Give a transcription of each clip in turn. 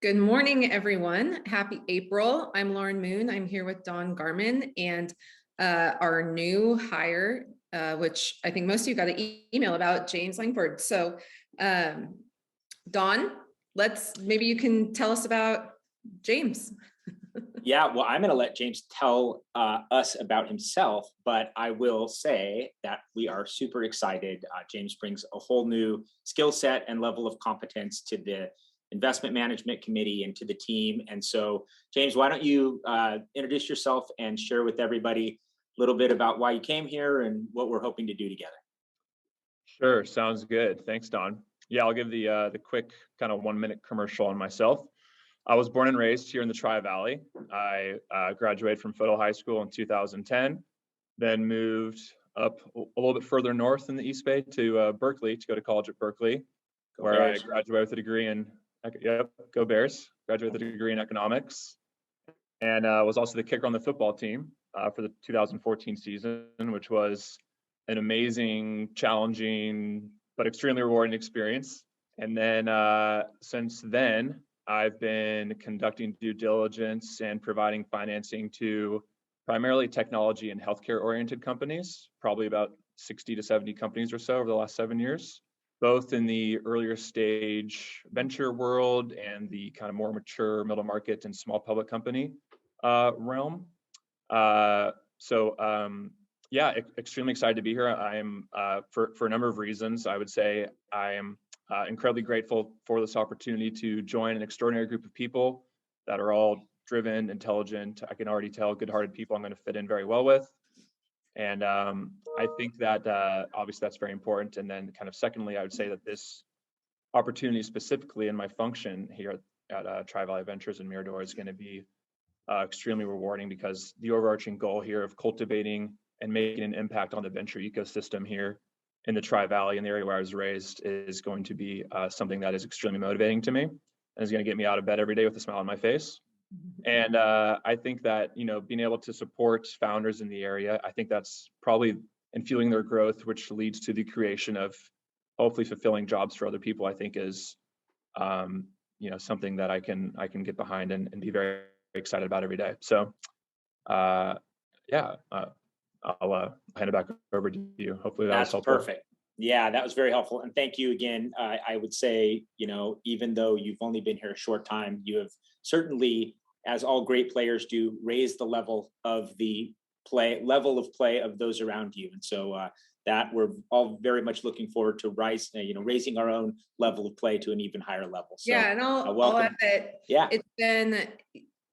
Good morning, everyone. Happy April. I'm Lauren Moon. I'm here with Dawn Garman and our new hire, which I think most of you got an email about, James Langford. So, Dawn, maybe you can tell us about James. Yeah, well, I'm going to let James tell us about himself, but I will say that we are super excited. James brings a whole new skill set and level of competence to the investment management committee and to the team. And so, James, why don't you introduce yourself and share with everybody a little bit about why you came here and what we're hoping to do together. Sure, sounds good. Thanks, Don. Yeah, I'll give the quick kind of 1 minute commercial on myself. I was born and raised here in the Tri-Valley. I graduated from Foothill High School in 2010, then moved up a little bit further north in the East Bay to Berkeley to go to college at Berkeley, where Bears. I graduated with a degree in, go Bears, graduated with a degree in economics, and was also the kicker on the football team for the 2014 season, which was an amazing, challenging, but extremely rewarding experience. And then since then, I've been conducting due diligence and providing financing to primarily technology and healthcare oriented companies, probably about 60 to 70 companies or so over the last 7 years, both in the earlier stage venture world and the kind of more mature middle market and small public company realm. Yeah, extremely excited to be here. I am for a number of reasons. I would say I am incredibly grateful for this opportunity to join an extraordinary group of people that are all driven, intelligent. I can already tell good-hearted people I'm going to fit in very well with. And I think that obviously that's very important. And then kind of secondly, I would say that this opportunity specifically in my function here at Tri-Valley Ventures and Mirador is going to be extremely rewarding, because the overarching goal here of cultivating and making an impact on the venture ecosystem here in the Tri-Valley, in the area where I was raised, is going to be something that is extremely motivating to me and is going to get me out of bed every day with a smile on my face. And I think that, being able to support founders in the area, I think that's probably in fueling their growth, which leads to the creation of hopefully fulfilling jobs for other people, I think is, something that I can get behind and be very excited about every day. So, I'll hand it back over to you. Hopefully that was That's helpful. perfect. Yeah, that was very helpful. And thank you again. I would say, even though you've only been here a short time, you have certainly, as all great players do, raised the level of play of those around you. And so that we're all very much looking forward to raising our own level of play to an even higher level. So, Yeah, and I'll add that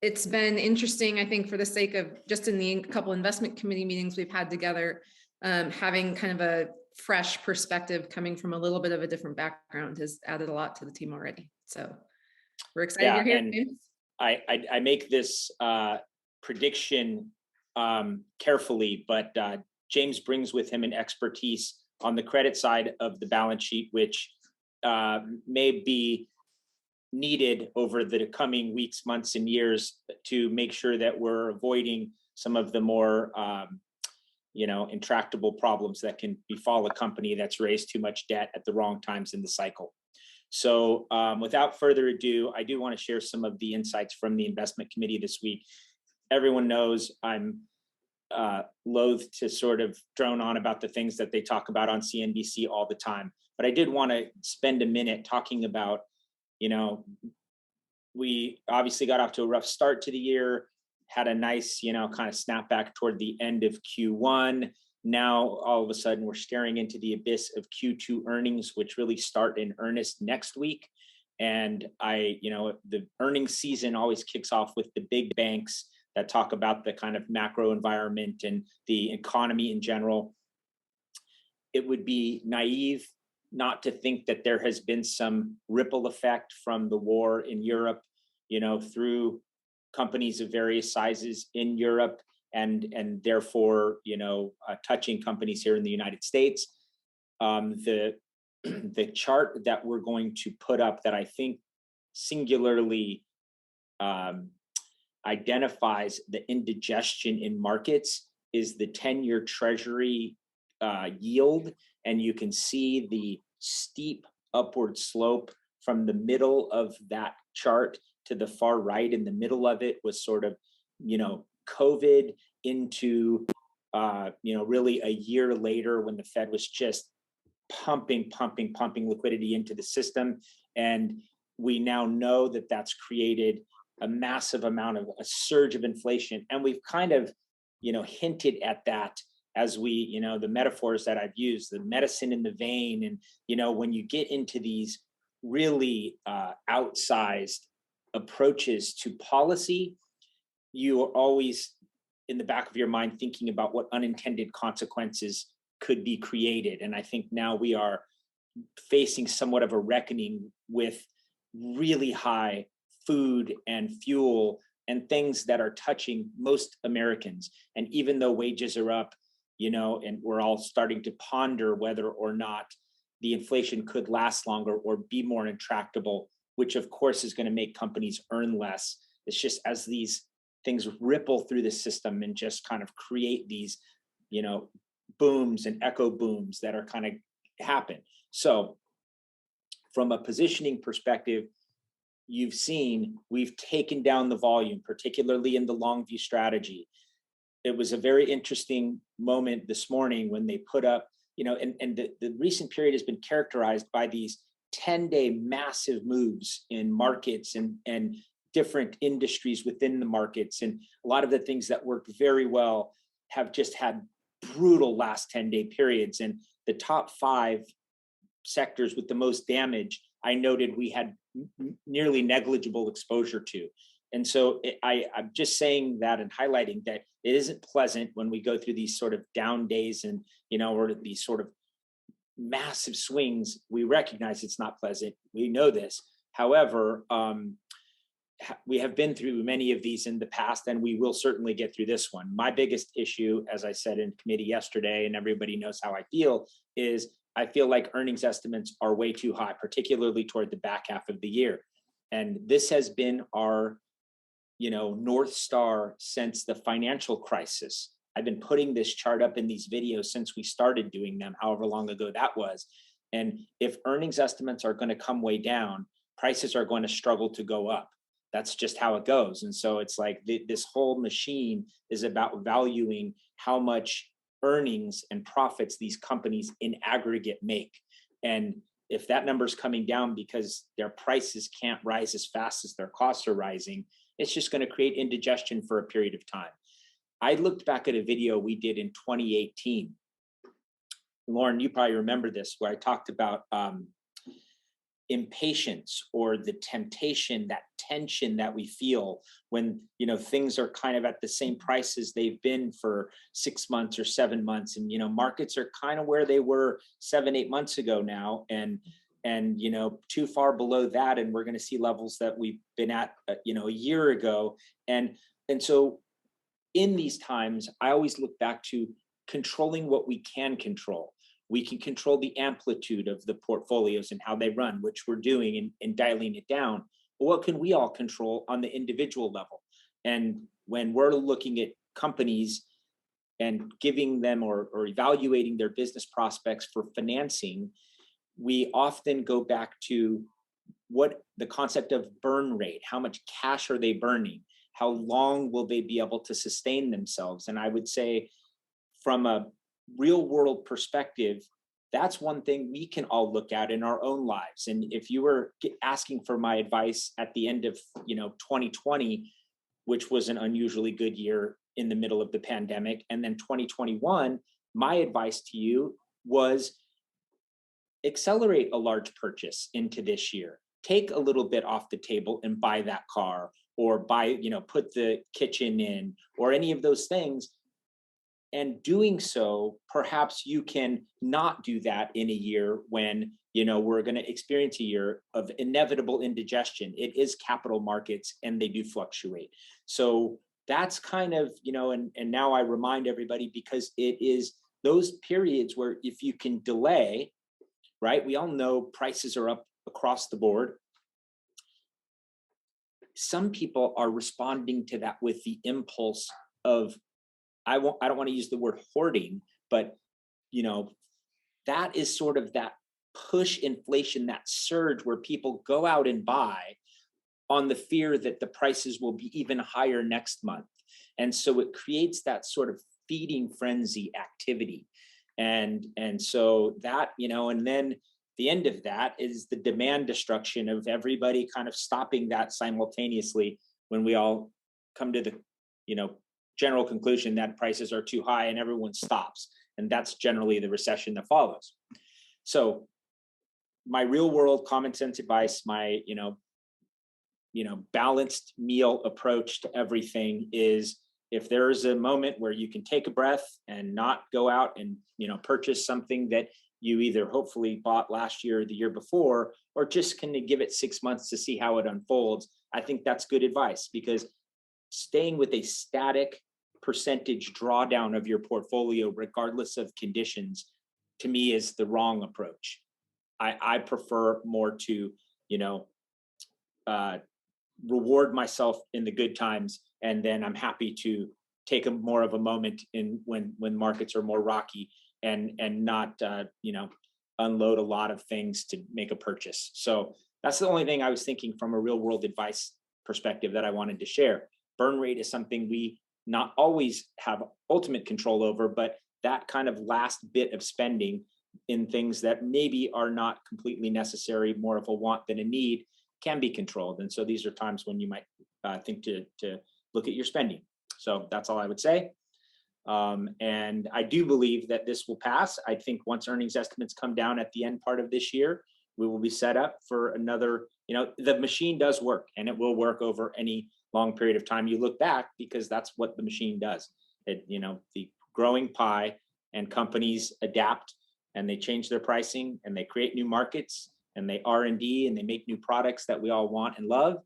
it's been interesting, I think, for the sake of just in the couple investment committee meetings we've had together, having kind of a fresh perspective coming from a little bit of a different background has added a lot to the team already. So we're excited you're here. And I make this prediction carefully, but James brings with him an expertise on the credit side of the balance sheet, which may be needed over the coming weeks, months, and years to make sure that we're avoiding some of the more intractable problems that can befall a company that's raised too much debt at the wrong times in the cycle. So without further ado, I do want to share some of the insights from the investment committee this week. Everyone knows I'm loath to sort of drone on about the things that they talk about on CNBC all the time. But I did want to spend a minute talking about, we obviously got off to a rough start to the year, had a nice, kind of snapback toward the end of Q1. Now, all of a sudden, we're staring into the abyss of Q2 earnings, which really start in earnest next week. And the earnings season always kicks off with the big banks that talk about the kind of macro environment and the economy in general. It would be naive not to think that there has been some ripple effect from the war in Europe, through companies of various sizes in Europe, and therefore, touching companies here in the United States. The chart that we're going to put up that I think singularly identifies the indigestion in markets is the 10-year Treasury yield, and you can see the steep upward slope from the middle of that chart to the far right. In the middle of it was sort of, COVID into, really a year later when the Fed was just pumping liquidity into the system. And we now know that that's created a massive amount of a surge of inflation. And we've kind of, hinted at that as we, the metaphors that I've used, the medicine in the vein. And, when you get into these really outsized approaches to policy, you are always in the back of your mind thinking about what unintended consequences could be created. And I think now we are facing somewhat of a reckoning with really high food and fuel and things that are touching most Americans. And even though wages are up, and we're all starting to ponder whether or not the inflation could last longer or be more intractable, which of course is going to make companies earn less. It's just as these things ripple through the system and just kind of create these, booms and echo booms that are kind of happen. So from a positioning perspective, you've seen we've taken down the volume, particularly in the long view strategy. It was a very interesting moment this morning when they put up, and the recent period has been characterized by these 10-day massive moves in markets and different industries within the markets. And a lot of the things that worked very well have just had brutal last 10-day periods. And the top 5 sectors with the most damage, I noted we had nearly negligible exposure to. And so I'm just saying that and highlighting that it isn't pleasant when we go through these sort of down days and, or these sort of massive swings. We recognize it's not pleasant. We know this. However, we have been through many of these in the past, and we will certainly get through this one. My biggest issue, as I said in committee yesterday, and everybody knows how I feel, is I feel like earnings estimates are way too high, particularly toward the back half of the year. And this has been our, North Star since the financial crisis. I've been putting this chart up in these videos since we started doing them, however long ago that was. And if earnings estimates are going to come way down, prices are going to struggle to go up. That's just how it goes. And so it's like this whole machine is about valuing how much earnings and profits these companies in aggregate make. And if that number is coming down because their prices can't rise as fast as their costs are rising, it's just going to create indigestion for a period of time. I looked back at a video we did in 2018. Lauren, you probably remember this, where I talked about impatience or the temptation, that tension that we feel when things are kind of at the same prices they've been for 6 months or 7 months, and markets are kind of where they were 7-8 months ago now, and too far below that, and we're going to see levels that we've been at a year ago. And so in these times, I always look back to controlling what we can control. We can control the amplitude of the portfolios and how they run, which we're doing, and dialing it down. But what can we all control on the individual level? And when we're looking at companies and giving them or evaluating their business prospects for financing, we often go back to what the concept of burn rate. How much cash are they burning? How long will they be able to sustain themselves? And I would say from a real world perspective, that's one thing we can all look at in our own lives. And if you were asking for my advice at the end of 2020, which was an unusually good year in the middle of the pandemic, and then 2021, my advice to you was accelerate a large purchase into this year. Take a little bit off the table and buy that car, or buy, put the kitchen in, or any of those things. And doing so, perhaps you can not do that in a year when, we're going to experience a year of inevitable indigestion. It is capital markets and they do fluctuate. So that's kind of, and now I remind everybody, because it is those periods where if you can delay, right? We all know prices are up across the board. Some people are responding to that with the impulse of, I don't want to use the word hoarding, but that is sort of that push inflation, that surge where people go out and buy on the fear that the prices will be even higher next month. And so it creates that sort of feeding frenzy activity. And so that, and then the end of that is the demand destruction of everybody kind of stopping that simultaneously when we all come to the, general conclusion that prices are too high and everyone stops. And that's generally the recession that follows. So my real world common sense advice, my, balanced meal approach to everything is, if there is a moment where you can take a breath and not go out and, purchase something that you either hopefully bought last year or the year before, or just kind of give it 6 months to see how it unfolds, I think that's good advice, because staying with a static percentage drawdown of your portfolio, regardless of conditions, to me is the wrong approach. I prefer more to, reward myself in the good times, and then I'm happy to take a more of a moment in when markets are more rocky, and not unload a lot of things to make a purchase. So that's the only thing I was thinking from a real world advice perspective that I wanted to share. Burn rate is something we not always have ultimate control over, but that kind of last bit of spending in things that maybe are not completely necessary, more of a want than a need, can be controlled. And so these are times when you might think to look at your spending. So that's all I would say. And I do believe that this will pass. I think once earnings estimates come down at the end part of this year, we will be set up for another, the machine does work, and it will work over any long period of time. You look back, because that's what the machine does. The growing pie, and companies adapt, and they change their pricing, and they create new markets, and they R&D, and they make new products that we all want and love,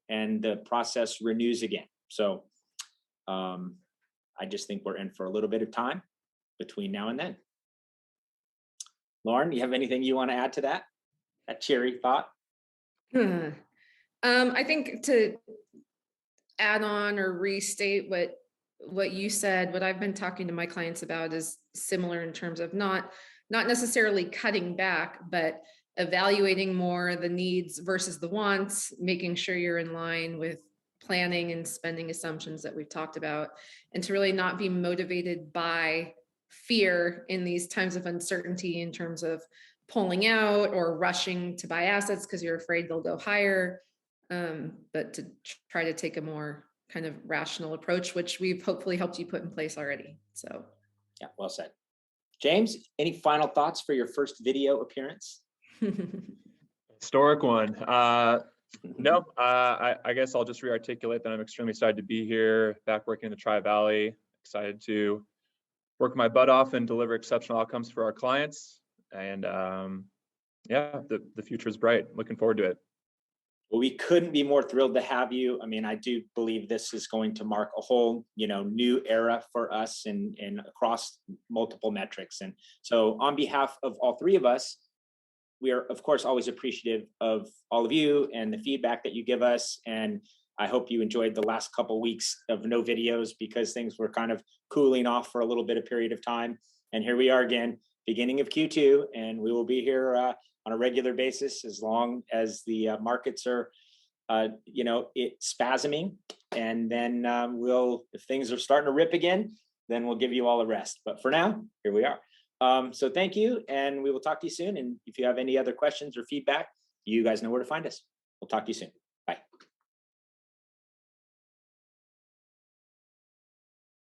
and the process renews again. So I just think we're in for a little bit of time between now and then. Lauren, you have anything you want to add to that cheery thought? I think to add on or restate what you said, what I've been talking to my clients about is similar in terms of not necessarily cutting back, but evaluating more the needs versus the wants, making sure you're in line with planning and spending assumptions that we've talked about, and to really not be motivated by fear in these times of uncertainty in terms of pulling out or rushing to buy assets because you're afraid they'll go higher, but to try to take a more kind of rational approach, which we've hopefully helped you put in place already. So yeah, well said. James, any final thoughts for your first video appearance? Historic one. No, I guess I'll just rearticulate that I'm extremely excited to be here, back working in the Tri-Valley, excited to work my butt off and deliver exceptional outcomes for our clients. And yeah, the future is bright. Looking forward to it. Well, we couldn't be more thrilled to have you. I mean, I do believe this is going to mark a whole, new era for us and across multiple metrics. And so on behalf of all three of us, we are, of course, always appreciative of all of you and the feedback that you give us. And I hope you enjoyed the last couple of weeks of no videos, because things were kind of cooling off for a little bit of period of time. And here we are again, beginning of Q2, and we will be here on a regular basis as long as the markets are, spasming. And then if things are starting to rip again, then we'll give you all a rest. But for now, here we are. So thank you, and we will talk to you soon. And if you have any other questions or feedback, you guys know where to find us. We'll talk to you soon.